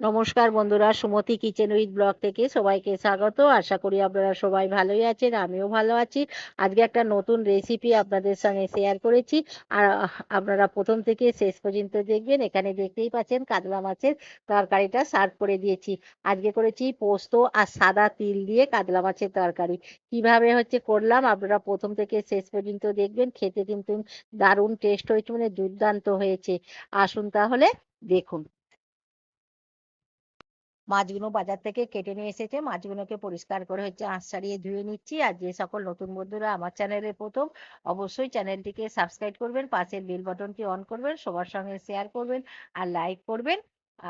নমস্কার বন্ধুরা, সুমতি kitchen with blog থেকে সবাইকে স্বাগত। আশা করি আপনারা সবাই ভালোই আছেন, আমিও ভালো আছি। আজকে একটা নতুন রেসিপি আপনাদের সঙ্গে শেয়ার করেছি। আর আপনারা প্রথম থেকে শেষ পর্যন্ত দেখবেন। এখানে দেখতেই পাচ্ছেন কাতলা মাছের তরকারিটা সার্ভ করে দিয়েছি। আজকে করেছি পোস্ত আর সাদা তিল দিয়ে কাতলা মাছের তরকারি। কিভাবে করলাম আপনারা প্রথম থেকে শেষ পর্যন্ত দেখবেন। খেতে কিন্তু দারুণ টেস্ট হয়েছে, মানে দুর্দান্ত হয়েছে। আসুন তাহলে দেখুন। মাছগুলো বাজার থেকে কেটে নিয়ে এসেছে, মাছগুলোকে পরিষ্কার করে আঁশ ছাড়িয়ে ধুয়ে নিচ্ছি। আর যে সকল নতুন বন্ধুরা আমার চ্যানেলে প্রথম, অবশ্যই চ্যানেলটিকে সাবস্ক্রাইব করবেন, পাশের বেল বাটনটি অন করবেন, সবার সঙ্গে শেয়ার করবেন আর লাইক করবেন,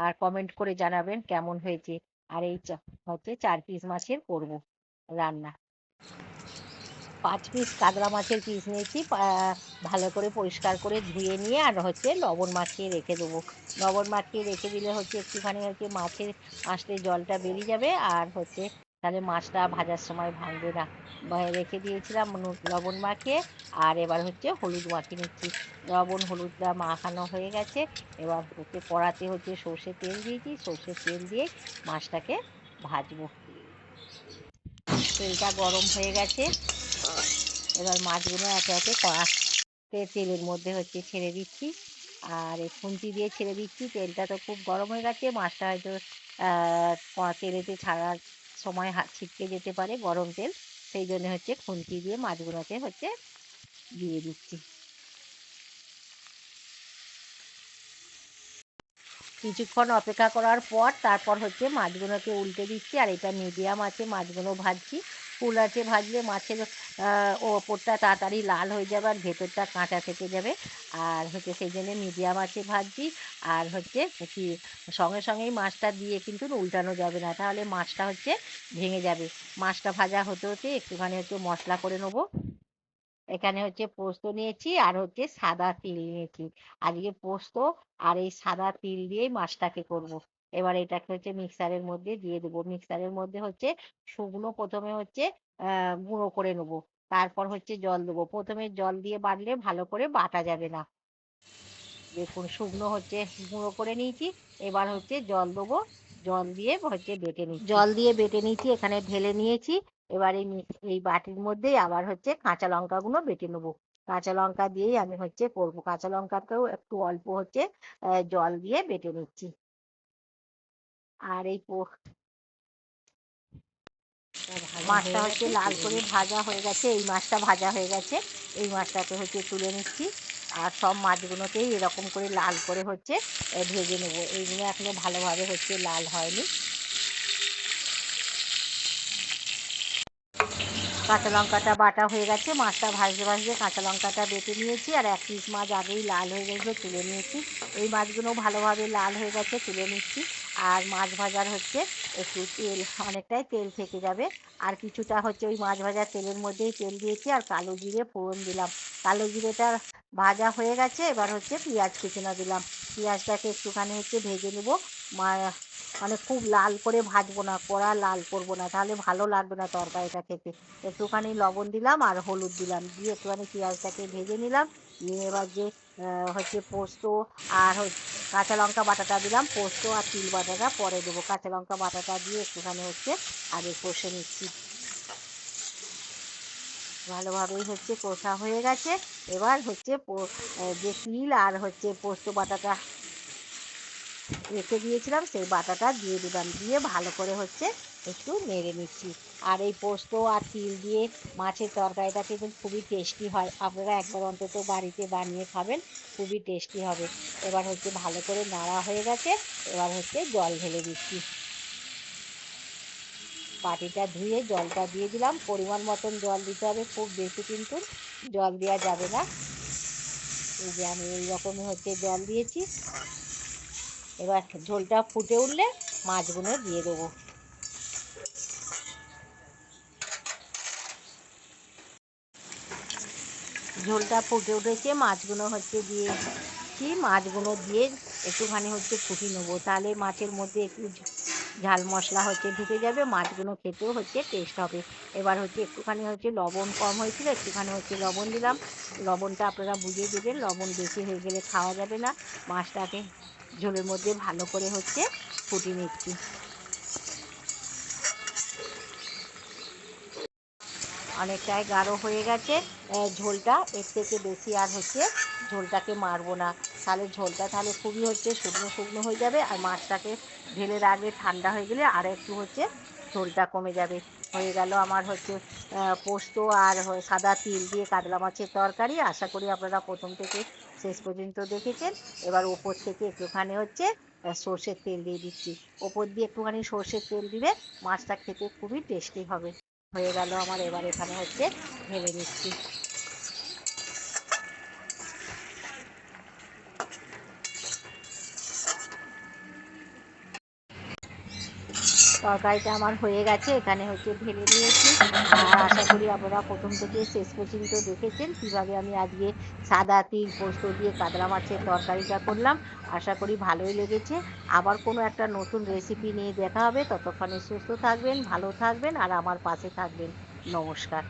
আর কমেন্ট করে জানাবেন কেমন হয়েছে। আর এই 4 পিস মাছের করব রান্না। 5 পিস কাতলা মাছের পিস নিয়েছি। ভালো করে পরিষ্কার করে ধুয়ে নিয়ে আর লবণ মাখিয়ে রেখে দেবো। লবণ মাখিয়ে রেখে দিলে একটুখানি মাছের আঁশতে জলটা বেরিয়ে যাবে। আর তাহলে মাছটা ভাজার সময় ভাঙবে না। রেখে দিয়েছিলাম লবণ মাখিয়ে। আর এবার হলুদ মাখিয়ে নিচ্ছি। লবণ হলুদটা মাখানো হয়ে গেছে। এবার কড়াতে সর্ষের তেল দিয়েছি। সর্ষের তেল দিয়ে মাছটাকে ভাজবো। তেলটা গরম হয়ে গেছে। এবার মাছগুলো একে একে তেলের মধ্যে ছেড়ে দিচ্ছি। আর এই খুন্তি দিয়ে ছেড়ে দিচ্ছি। তেলটা তো খুব গরম হয়ে গেছে, মাছটা হয়তো তেলেতে ছাড়ার সময় হাত ছিটকে যেতে পারে, গরম তেল। সেই জন্য খুন্তি দিয়ে মাছগুলোকে দিয়ে দিচ্ছি। কিছুক্ষণ অপেক্ষা করার পর তারপর মাছগুলোকে উল্টে দিচ্ছি। আর এটা মিডিয়াম আছে মাছগুলো ভাজছি। ফুল আছে ভাজলে মাছের ওপরটা তাড়াতাড়ি লাল হয়ে যাবে আর ভেতরটা কাঁচা থেকে যাবে। আর সেই জন্য মিডিয়াম আছে ভাজছি। আর কি সঙ্গে সঙ্গেই মাছটা দিয়ে কিন্তু উল্টানো যাবে না, তাহলে মাছটা ভেঙে যাবে। মাছটা ভাজা হতে হতে একটুখানি মশলা করে নেবো। এখানে পোস্ত নিয়েছি আর সাদা তিল নিয়েছি। আজকে পোস্ত আর এই সাদা তিল দিয়েই মাছটাকে করব। এবার এটাকে মিক্সারের মধ্যে দিয়ে দেবো। মিক্সারের মধ্যে শুকনো প্রথমে গুঁড়ো করে নেবো। তারপর জল দেবো। প্রথমে জল দিয়ে বাটলে ভালো করে বাটা যাবে না। দেখুন শুকনো গুঁড়ো করে নিয়েছি। এবার জল দেবো। জল দিয়ে বেটে নিচ্ছি। জল দিয়ে বেটে নিচ্ছি, এখানে ঢেলে নিয়েছি। এবার এই বাটির মধ্যেই আবার কাঁচা লঙ্কাগুলো বেটে নেবো। কাঁচা লঙ্কা দিয়েই আমি করবো। কাঁচা লঙ্কাকেও একটু অল্প জল দিয়ে বেটে নিচ্ছি। আর এই মাছটা লাল করে ভাজা হয়ে গেছে। এই মাছটা ভাজা হয়ে গেছে। এই মাছটাকে তুলে নিচ্ছি। আর সব মাছগুলোকেই এরকম করে লাল করে ভেজে নেবো। এইগুলো এখনো ভালোভাবে লাল হয়নি। কাঁচা লঙ্কাটা বাটা হয়ে গেছে। মাছটা ভাজতে ভাজতে কাঁচা লঙ্কাটা বেটে নিয়েছি। আর 1 পিস মাছ আগেই লাল হয়ে গেছিলো, তুলে নিয়েছি। এই মাছগুলো ভালোভাবে লাল হয়ে গেছে, তুলে নিচ্ছি। আর মাছ ভাজার একটু তেল, অনেকটাই তেল থেকে যাবে। আর কিছুটা ওই মাছ ভাজার তেলের মধ্যেই তেল দিয়েছি আর কালো জিরে ফোড়ন দিলাম। কালো জিরেটা ভাজা হয়ে গেছে। এবার পেঁয়াজ কুচনো দিলাম। পেঁয়াজটাকে একটুখানি ভেজে নেবো। মানে খুব লাল করে ভাজবো না, কড়া লাল করবো না, তাহলে ভালো লাগবে না তরকারিটা খেতে। একটুখানি লবণ দিলাম আর হলুদ দিলাম, দিয়ে একটুখানি পেঁয়াজটাকে ভেজে নিলাম। নিয়ে এবার পোস্ত আর কাঁচা লঙ্কা বাটাটা দিলাম। পোস্ত আর তিল বাটাটা পরে দেবো। কাঁচা লঙ্কা বাটাটা দিয়ে একটুখানি আগে কষে নিচ্ছি। ভালোভাবেই কষা হয়ে গেছে। এবার যে তিল আর পোস্ত বাটাটা রেখে দিয়েছিলাম সেই বাটাটা দিয়ে দিলাম। দিয়ে ভালো করে একটু নেড়ে নিচ্ছি। আর এই পোস্ত আর তিল দিয়ে মাছের তরকারিটা কিন্তু খুবই টেস্টি হয়। আপনারা একবার অন্তত বাড়িতে বানিয়ে খাবেন, খুবই টেস্টি হবে। এবার ভালো করে নাড়া হয়ে গেছে। এবার জল ঢেলে দিচ্ছি। বাটিটা ধুয়ে জলটা দিয়ে দিলাম। পরিমাণ মতন জল দিতে হবে, খুব বেশি কিন্তু জল দেওয়া যাবে না। এই যে আমি এইরকমই জল দিয়েছি। এবার ঝোলটা ফুটে উঠলে মাছগুলো দিয়ে দেবো। ঝোলটা ফুটে উঠেছে, মাছগুলো দিয়েছি। মাছগুলো দিয়ে একটুখানি ফুটিয়ে নেবো, তাহলে মাছের মধ্যে একটু ঝাল মশলা ঢুকে যাবে। মাছগুলো খেতেও টেস্ট হবে। এবার একটুখানি লবণ কম হয়েছিল, একটুখানি লবণ দিলাম। লবণটা আপনারা বুঝিয়ে দেবেন, লবণ বেশি হয়ে গেলে খাওয়া যাবে না মাছটাকে। ঝোলের মধ্যে ভালো করে হচ্ছে ফুটিয়ে নিচ্ছি। অনেকটাই গাঢ় হয়ে গেছে ঝোলটা। এর থেকে বেশি আর হচ্ছে ঝোলটাকে মারবো না, তাহলে ঝোলটা তাহলে খুবই হচ্ছে শুকনো শুকনো হয়ে যাবে, আর মাছটাকে ঢেলে রাখলে ঠান্ডা হয়ে গেলে আর একটু হচ্ছে ঝোলটা কমে যাবে। হয়ে গেল আমার হচ্ছে পোস্ত আর সাদা তিল দিয়ে কাতলা মাছের তরকারি। আশা করি আপনারা প্রথম থেকে শেষ পর্যন্ত দেখেছেন। এবার ওপর থেকে একটুখানি হচ্ছে সর্ষের তেল দিয়ে দিচ্ছি। ওপর দিয়ে একটুখানি সর্ষের তেল দিলে মাছটা খেতে খুবই টেস্টি হবে। হয়ে গেল আমার, এবার এখানে হচ্ছে ঢেলে নিচ্ছি। তরকারিটা আমার হয়ে গেছে, এখানে হচ্ছে ঢেলে নিয়েছি। আর আশা করি আপনারা প্রথম থেকে শেষ পর্যন্ত দেখেছেন কিভাবে আমি আজকে সাদা তিল পোস্ত দিয়ে কাতলা মাছের তরকারিটা করলাম। আশা করি ভালোই লেগেছে। আবার কোনো একটা নতুন রেসিপি নিয়ে দেখা হবে। ততক্ষণে সুস্থ থাকবেন, ভালো থাকবেন আর আমার পাশে থাকবেন। নমস্কার।